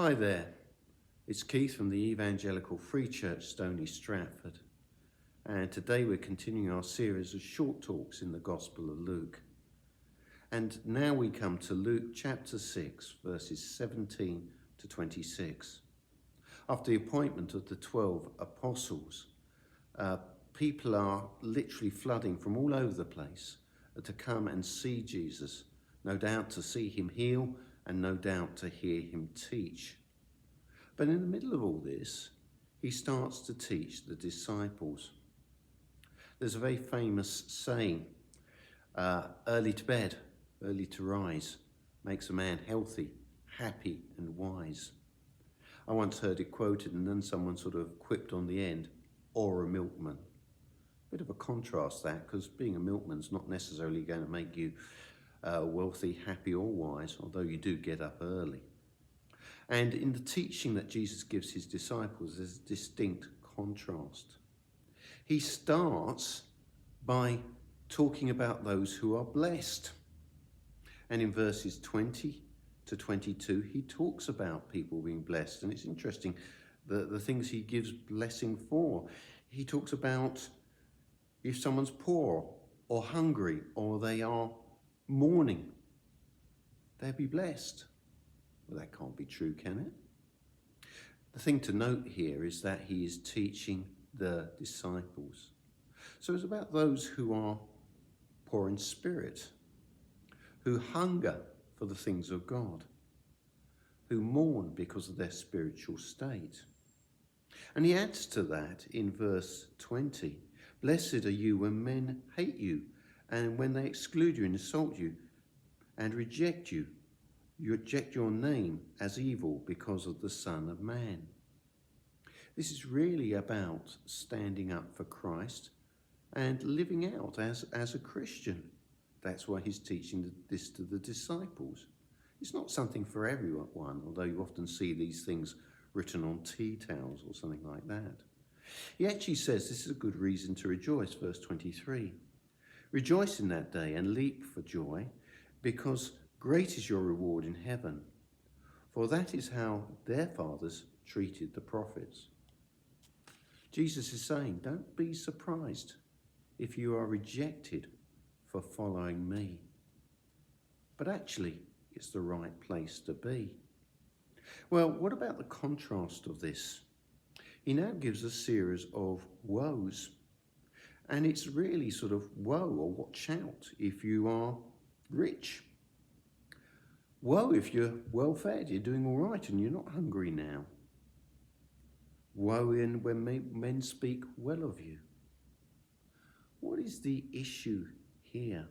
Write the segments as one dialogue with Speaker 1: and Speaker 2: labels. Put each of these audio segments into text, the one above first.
Speaker 1: Hi there, it's Keith from the Evangelical Free Church, Stony Stratford, and today we're continuing our series of short talks in the Gospel of Luke. And now we come to Luke chapter 6, verses 17 to 26. After the appointment of the 12 apostles, people are literally flooding from all over the place to come and see Jesus, no doubt to see him heal and no doubt to hear him teach. But in the middle of all this, he starts to teach the disciples. There's a very famous saying, early to bed, early to rise, makes a man healthy, happy and wise. I once heard it quoted and then someone sort of quipped on the end, or a milkman. Bit of a contrast that, because being a milkman's not necessarily going to make you wealthy, happy or wise, although you do get up early. And in the teaching that Jesus gives his disciples, there's a distinct contrast. He starts by talking about those who are blessed. And in verses 20 to 22, he talks about people being blessed. And it's interesting, the things he gives blessing for. He talks about if someone's poor or hungry or they are mourning, they'll be blessed. Well, that can't be true, can it? The thing to note here is that he is teaching the disciples. So it's about those who are poor in spirit, who hunger for the things of God, who mourn because of their spiritual state. And he adds to that in verse 20, "Blessed are you when men hate you, and when they exclude you and insult you and reject you. You reject your name as evil because of the Son of Man." This is really about standing up for Christ and living out as a Christian. That's why he's teaching this to the disciples. It's not something for everyone, although you often see these things written on tea towels or something like that. He actually says this is a good reason to rejoice, verse 23. "Rejoice in that day and leap for joy, because great is your reward in heaven, for that is how their fathers treated the prophets." Jesus is saying, don't be surprised if you are rejected for following me. But actually, it's the right place to be. Well, what about the contrast of this? He now gives a series of woes. And it's really sort of woe or watch out if you are rich. Woe if you're well fed, you're doing all right and you're not hungry now. Woe when men speak well of you. What is the issue here?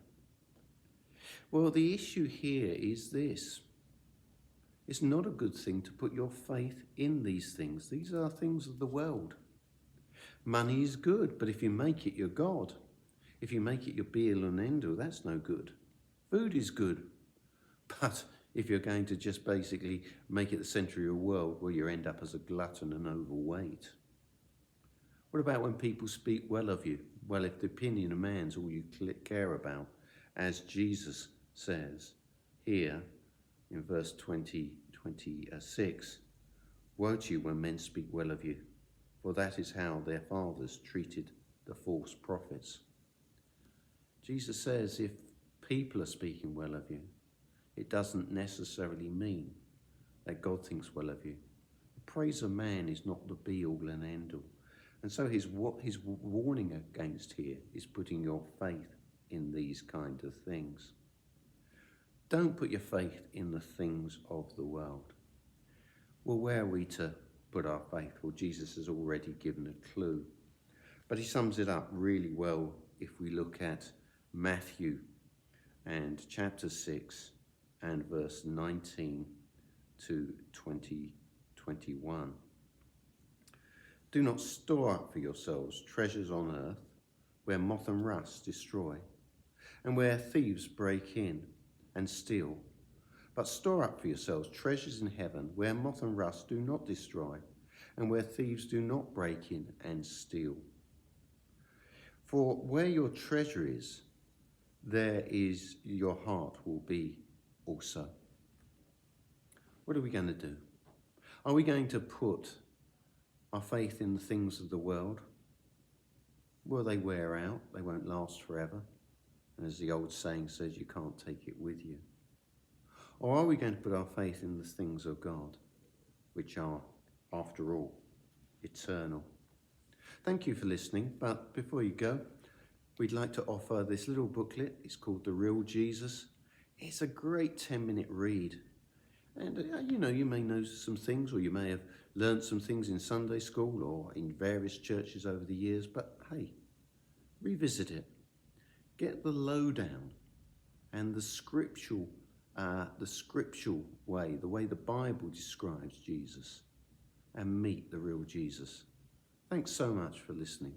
Speaker 1: Well, the issue here is this. It's not a good thing to put your faith in these things. These are things of the world. Money is good, but if you make it your God, if you make it your be-all and end-all, that's no good. Food is good, but if you're going to just basically make it the centre of your world, well, you end up as a glutton and overweight. What about when people speak well of you? Well, if the opinion of man's all you care about, as Jesus says here in verse 26, "Woe to you when men speak well of you, for that is how their fathers treated the false prophets." Jesus says if people are speaking well of you, it doesn't necessarily mean that God thinks well of you. The praise of man is not the be-all and end-all. And so his warning against here is putting your faith in these kind of things. Don't put your faith in the things of the world. Well, where are we to put our faith? Well, Jesus has already given a clue. But he sums it up really well if we look at Matthew and chapter 6 and verse 19 to 21. "Do not store up for yourselves treasures on earth, where moth and rust destroy, and where thieves break in and steal. But store up for yourselves treasures in heaven, where moth and rust do not destroy, and where thieves do not break in and steal. For where your treasure is, there is your heart will be also." What are we going to do? Are we going to put our faith in the things of the world? Will they wear out? They won't last forever. And as the old saying says, you can't take it with you. Or are we going to put our faith in the things of God, which are, after all, eternal? Thank you for listening, but before you go, we'd like to offer this little booklet. It's called The Real Jesus. It's a great 10-minute read. And, you may know some things, or you may have learned some things in Sunday school or in various churches over the years, but hey, revisit it. Get the lowdown and the scriptural way, the way the Bible describes Jesus, and meet the real Jesus. Thanks so much for listening.